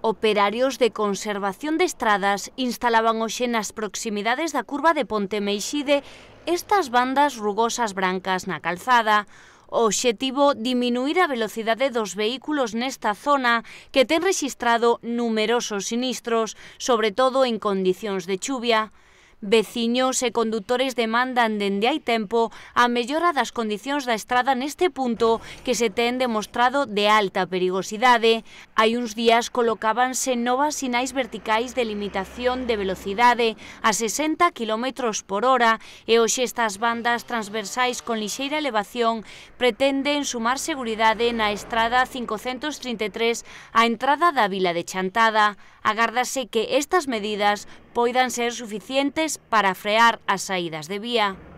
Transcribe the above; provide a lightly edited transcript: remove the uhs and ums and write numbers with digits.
Operarios de conservación de estradas instalaban hoxe nas proximidades da curva de Ponte Meixide estas bandas rugosas brancas na calzada. O obxectivo, diminuir a velocidade dos vehículos nesta zona que ten rexistrado numerosos sinistros, sobre todo en condicións de chuvia. Veciños e condutores demandan dende hai tempo a mellora das condicións da estrada neste punto que se ten demostrado de alta perigosidade. Hai uns días colocábanse novas sinais verticais de limitación de velocidade a 60 km por hora e hoxe estas bandas transversais con lixeira elevación pretenden sumar seguridade na estrada 533 á entrada da vila de Chantada. Agárdase que estas medidas poidan ser suficientes para frear as saídas de vía.